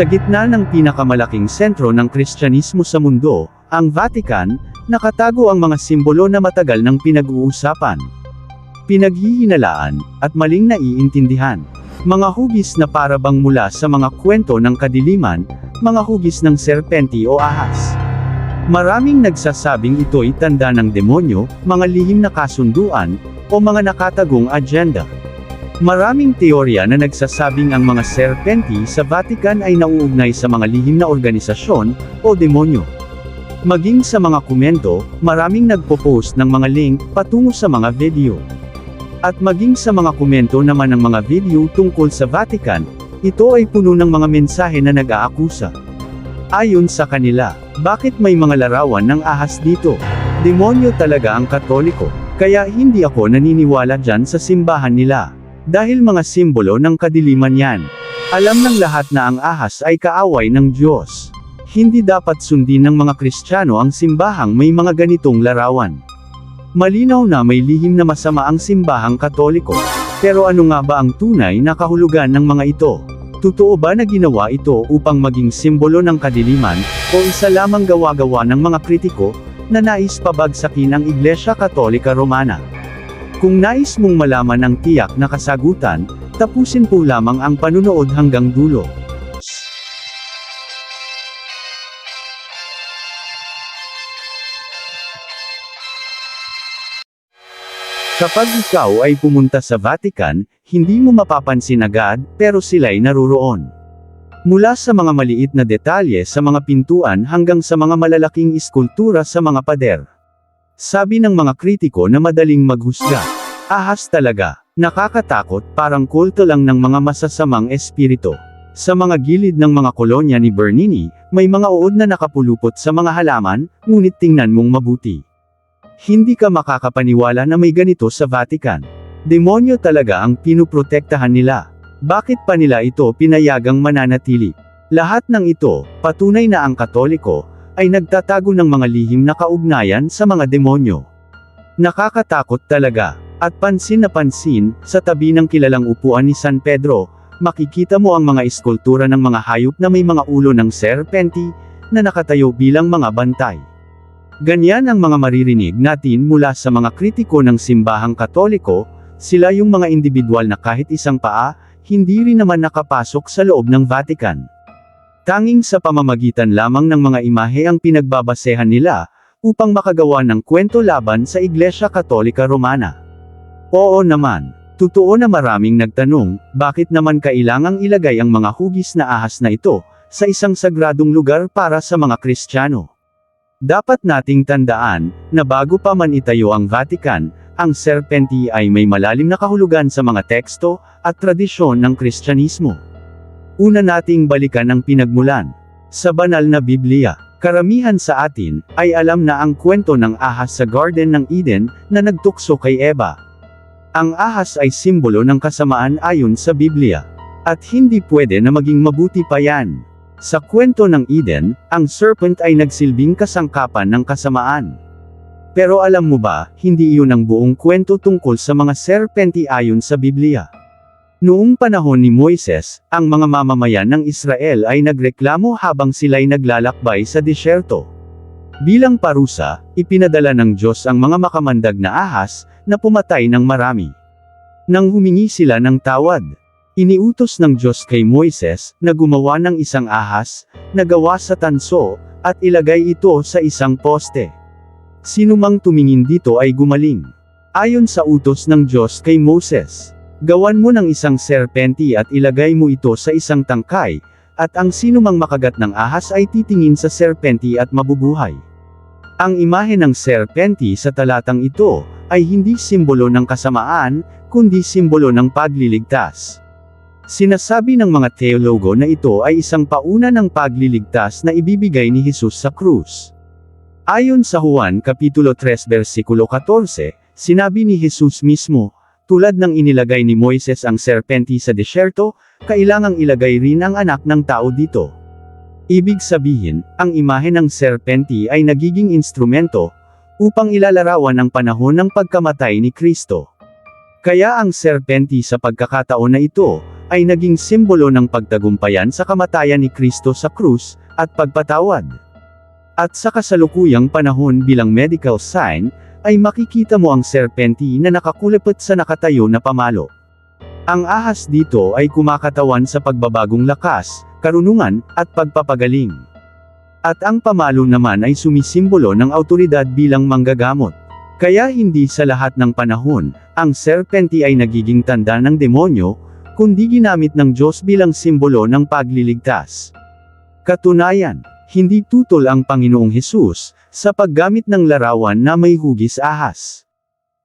Sa gitna ng pinakamalaking sentro ng Kristyanismo sa mundo, ang Vatican, nakatago ang mga simbolo na matagal ng pinag-uusapan, pinaghihinalaan, at maling naiintindihan. Mga hugis na parabang mula sa mga kwento ng kadiliman, mga hugis ng serpenti o ahas. Maraming nagsasabing ito'y tanda ng demonyo, mga lihim na kasunduan, o mga nakatagong agenda. Maraming teorya na nagsasabing ang mga serpenti sa Vatican ay nauugnay sa mga lihim na organisasyon, o demonyo. Maging sa mga komento, maraming nagpo-post ng mga link patungo sa mga video. At maging sa mga komento naman ng mga video tungkol sa Vatican, ito ay puno ng mga mensahe na nag-aakusa. Ayon sa kanila, bakit may mga larawan ng ahas dito? Demonyo talaga ang Katoliko, kaya hindi ako naniniwala dyan sa simbahan nila. Dahil mga simbolo ng kadiliman yan. Alam ng lahat na ang ahas ay kaaway ng Diyos. Hindi dapat sundin ng mga Kristiyano ang simbahang may mga ganitong larawan. Malinaw na may lihim na masama ang simbahang Katoliko. Pero ano nga ba ang tunay na kahulugan ng mga ito? Totoo ba na ginawa ito upang maging simbolo ng kadiliman, o isa lamang gawa-gawa ng mga kritiko, na nais pabagsakin ang Iglesia Katolika Romana? Kung nais mong malaman ang tiyak na kasagutan, tapusin po lamang ang panunood hanggang dulo. Kapag ikaw ay pumunta sa Vatican, hindi mo mapapansin agad, pero sila'y naruroon. Mula sa mga maliit na detalye sa mga pintuan hanggang sa mga malalaking iskultura sa mga pader. Sabi ng mga kritiko na madaling maghusga. Ahas talaga. Nakakatakot, parang kulto lang ng mga masasamang espiritu. Sa mga gilid ng mga kolonya ni Bernini, may mga uod na nakapulupot sa mga halaman, ngunit tingnan mong mabuti. Hindi ka makakapaniwala na may ganito sa Vatican. Demonyo talaga ang pinuprotektahan nila. Bakit pa nila ito pinayagang mananatili? Lahat ng ito, patunay na ang Katoliko, ay nagtatago ng mga lihim na kaugnayan sa mga demonyo. Nakakatakot talaga. At pansin na pansin, sa tabi ng kilalang upuan ni San Pedro, makikita mo ang mga eskultura ng mga hayop na may mga ulo ng serpenti, na nakatayo bilang mga bantay. Ganyan ang mga maririnig natin mula sa mga kritiko ng simbahang Katoliko, sila yung mga individual na kahit isang paa, hindi rin naman nakapasok sa loob ng Vatican. Tanging sa pamamagitan lamang ng mga imahe ang pinagbabasehan nila, upang makagawa ng kwento laban sa Iglesia Katolika Romana. Oo naman, totoo na maraming nagtanong, bakit naman kailangang ilagay ang mga hugis na ahas na ito, sa isang sagradong lugar para sa mga Kristiyano? Dapat nating tandaan, na bago pa man itayo ang Vatican, ang serpenti ay may malalim na kahulugan sa mga teksto, at tradisyon ng Kristyanismo. Una nating balikan ang pinagmulan. Sa banal na Biblia, karamihan sa atin, ay alam na ang kwento ng ahas sa Garden ng Eden, na nagtukso kay Eva. Ang ahas ay simbolo ng kasamaan ayon sa Biblia. At hindi pwede na maging mabuti pa yan. Sa kwento ng Eden, ang serpent ay nagsilbing kasangkapan ng kasamaan. Pero alam mo ba, hindi iyon ang buong kwento tungkol sa mga serpenti ayon sa Biblia. Noong panahon ni Moises, ang mga mamamayan ng Israel ay nagreklamo habang sila'y naglalakbay sa disyerto. Bilang parusa, ipinadala ng Diyos ang mga makamandag na ahas, na pumatay ng marami. Nang humingi sila ng tawad, iniutos ng Diyos kay Moises, na gumawa ng isang ahas, na gawa sa tanso, at ilagay ito sa isang poste. Sinumang tumingin dito ay gumaling. Ayon sa utos ng Diyos kay Moses, gawan mo ng isang serpenti at ilagay mo ito sa isang tangkay, at ang sinumang makagat ng ahas ay titingin sa serpenti at mabubuhay. Ang imahe ng serpenti sa talatang ito, ay hindi simbolo ng kasamaan, kundi simbolo ng pagliligtas. Sinasabi ng mga teologo na ito ay isang pauna ng pagliligtas na ibibigay ni Jesus sa krus. Ayon sa Juan Kapitulo 3 versikulo 14, sinabi ni Jesus mismo, tulad ng inilagay ni Moises ang serpenti sa disyerto, kailangang ilagay rin ang anak ng tao dito. Ibig sabihin, ang imahe ng serpenti ay nagiging instrumento, upang ilalarawan ang panahon ng pagkamatay ni Kristo. Kaya ang serpenti sa pagkakataon na ito, ay naging simbolo ng pagtagumpayan sa kamatayan ni Kristo sa krus, at pagpatawad. At sa kasalukuyang panahon bilang medical sign, ay makikita mo ang serpenti na nakakulapot sa nakatayo na pamalo. Ang ahas dito ay kumakatawan sa pagbabagong lakas, karunungan, at pagpapagaling. At ang pamalo naman ay sumisimbolo ng awtoridad bilang manggagamot. Kaya hindi sa lahat ng panahon, ang serpenti ay nagiging tanda ng demonyo, kundi ginamit ng Diyos bilang simbolo ng pagliligtas. Katunayan, hindi tutol ang Panginoong Hesus sa paggamit ng larawan na may hugis ahas.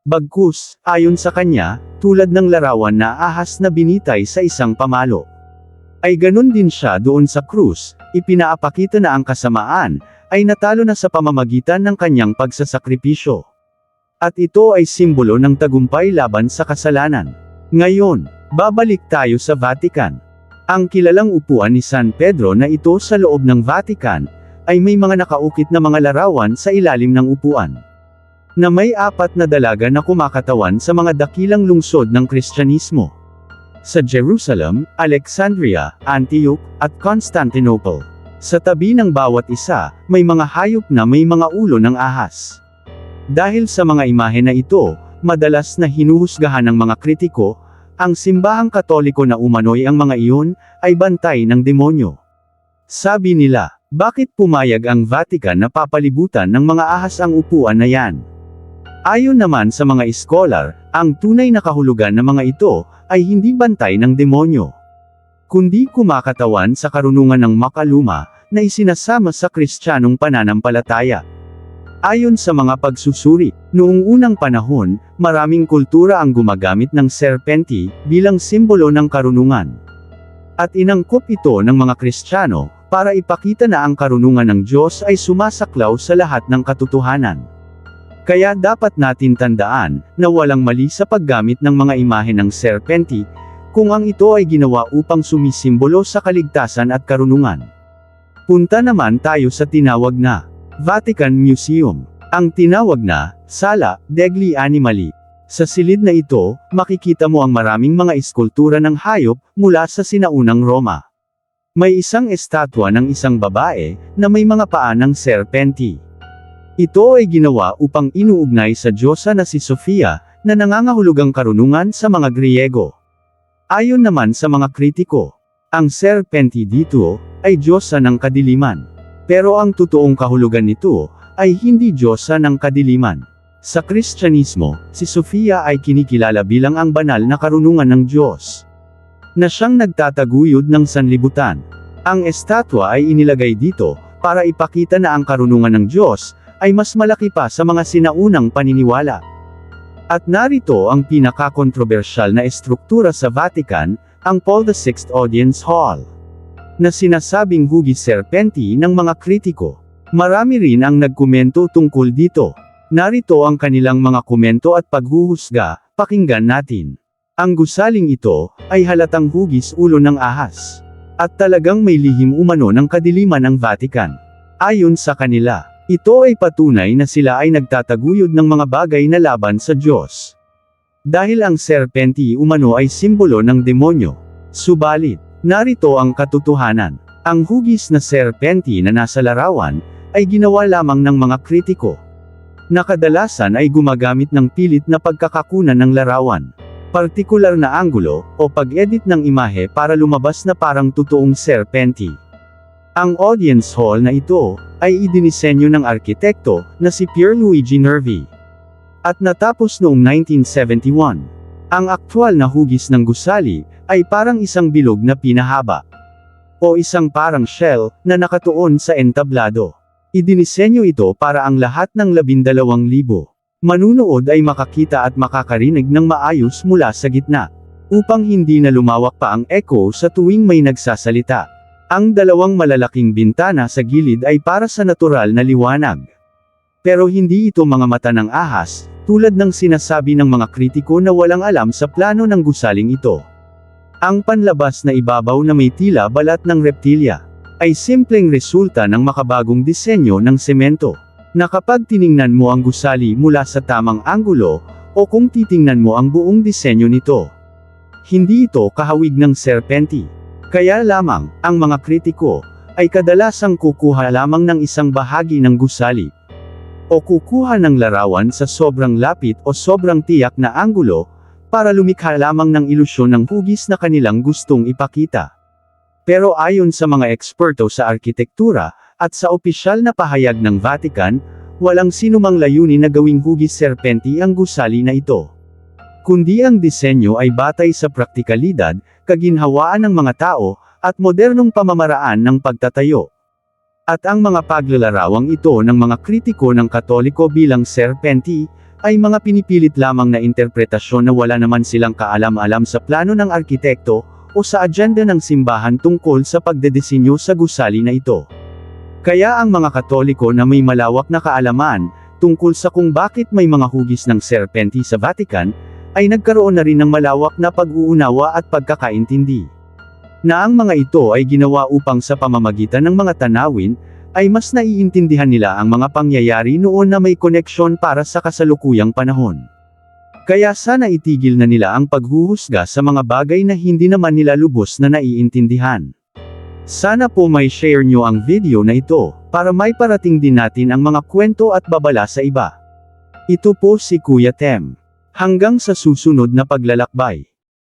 Bagkus, ayon sa kanya, tulad ng larawan na ahas na binitay sa isang pamalo, ay ganun din siya doon sa krus, ipinaapakita na ang kasamaan ay natalo na sa pamamagitan ng kanyang pagsasakripisyo. At ito ay simbolo ng tagumpay laban sa kasalanan. Ngayon, babalik tayo sa Vatican. Ang kilalang upuan ni San Pedro na ito sa loob ng Vatican, ay may mga nakaukit na mga larawan sa ilalim ng upuan, na may 4 na dalaga na kumakatawan sa mga dakilang lungsod ng Kristyanismo. Sa Jerusalem, Alexandria, Antioch, at Constantinople. Sa tabi ng bawat isa, may mga hayop na may mga ulo ng ahas. Dahil sa mga imahe na ito, madalas na hinuhusgahan ng mga kritiko, ang simbahang Katoliko na umano'y ang mga iyon, ay bantay ng demonyo. Sabi nila, bakit pumayag ang Vatican na papalibutan ng mga ahas ang upuan na yan? Ayon naman sa mga iskolar, ang tunay na kahulugan ng mga ito, ay hindi bantay ng demonyo, kundi kumakatawan sa karunungan ng makaluma, na isinasama sa Kristiyanong pananampalataya. Ayon sa mga pagsusuri, noong unang panahon, maraming kultura ang gumagamit ng serpenti, bilang simbolo ng karunungan. At inangkop ito ng mga Kristiyano, para ipakita na ang karunungan ng Diyos ay sumasaklaw sa lahat ng katotohanan. Kaya dapat natin tandaan, na walang mali sa paggamit ng mga imahe ng serpenti, kung ang ito ay ginawa upang sumisimbolo sa kaligtasan at karunungan. Punta naman tayo sa tinawag na Vatican Museum. Ang tinawag na Sala degli Animali. Sa silid na ito, makikita mo ang maraming mga eskultura ng hayop mula sa sinaunang Roma. May isang estatwa ng isang babae na may mga paa ng serpenti. Ito ay ginawa upang inuugnay sa diyosa na si Sofia, na nangangahulugang karunungan sa mga Griego. Ayon naman sa mga kritiko, ang serpenti dito ay diyosa ng kadiliman. Pero ang totoong kahulugan nito ay hindi diyosa ng kadiliman. Sa Kristyanismo, si Sofia ay kinikilala bilang ang banal na karunungan ng Diyos, na siyang nagtataguyod ng sanlibutan. Ang estatwa ay inilagay dito para ipakita na ang karunungan ng Diyos ay mas malaki pa sa mga sinaunang paniniwala. At narito ang pinakakontrobersyal na estruktura sa Vatican, ang Paul VI Audience Hall, na sinasabing hugis serpenti ng mga kritiko. Marami rin ang nagkomento tungkol dito. Narito ang kanilang mga komento at paghuhusga, pakinggan natin. Ang gusaling ito, ay halatang hugis ulo ng ahas. At talagang may lihim umano ng kadiliman ng Vatican. Ayon sa kanila, ito ay patunay na sila ay nagtataguyod ng mga bagay na laban sa Diyos. Dahil ang serpenti umano ay simbolo ng demonyo. Subalit, narito ang katotohanan. Ang hugis na serpenti na nasa larawan, ay ginawa lamang ng mga kritiko, na kadalasan ay gumagamit ng pilit na pagkakakunan ng larawan, partikular na anggulo, o pag-edit ng imahe para lumabas na parang totoong serpenti. Ang audience hall na ito, ay idinisenyo ng arkitekto, na si Pierluigi Nervi. At natapos noong 1971. Ang aktwal na hugis ng gusali, ay parang isang bilog na pinahaba, o isang parang shell, na nakatuon sa entablado. Idinisenyo ito para ang lahat ng 12,000 manunood ay makakita at makakarinig ng maayos mula sa gitna, upang hindi na lumawak pa ang echo sa tuwing may nagsasalita. Ang 2 malalaking bintana sa gilid ay para sa natural na liwanag. Pero hindi ito mga mata ng ahas, tulad ng sinasabi ng mga kritiko na walang alam sa plano ng gusaling ito. Ang panlabas na ibabaw na may tila balat ng reptilya, ay simpleng resulta ng makabagong disenyo ng semento, na kapag tiningnan mo ang gusali mula sa tamang anggulo, o kung titingnan mo ang buong disenyo nito, Hindi ito kahawig ng serpenti. Kaya lamang, ang mga kritiko, ay kadalasang kukuha lamang ng isang bahagi ng gusali, o kukuha ng larawan sa sobrang lapit o sobrang tiyak na anggulo, para lumikha lamang ng ilusyon ng hugis na kanilang gustong ipakita. Pero ayon sa mga eksperto sa arkitektura, at sa opisyal na pahayag ng Vatican, walang sinumang layunin na gawing hugis serpenti ang gusali na ito. Kundi ang disenyo ay batay sa praktikalidad, kaginhawaan ng mga tao, at modernong pamamaraan ng pagtatayo. At ang mga paglalarawang ito ng mga kritiko ng Katoliko bilang serpenti, ay mga pinipilit lamang na interpretasyon na wala naman silang kaalam-alam sa plano ng arkitekto, o sa agenda ng simbahan tungkol sa pagdedesinyo sa gusali na ito. Kaya ang mga Katoliko na may malawak na kaalaman, tungkol sa kung bakit may mga hugis ng serpenti sa Vatican, ay nagkaroon na rin ng malawak na pag-uunawa at pagkakaintindi. Na ang mga ito ay ginawa upang sa pamamagitan ng mga tanawin, ay mas naiintindihan nila ang mga pangyayari noon na may koneksyon para sa kasalukuyang panahon. Kaya sana itigil na nila ang paghuhusga sa mga bagay na hindi naman nila lubos na naiintindihan. Sana po may share nyo ang video na ito, para may parating din natin ang mga kwento at babala sa iba. Ito po si Kuya Tem. Hanggang sa susunod na paglalakbay.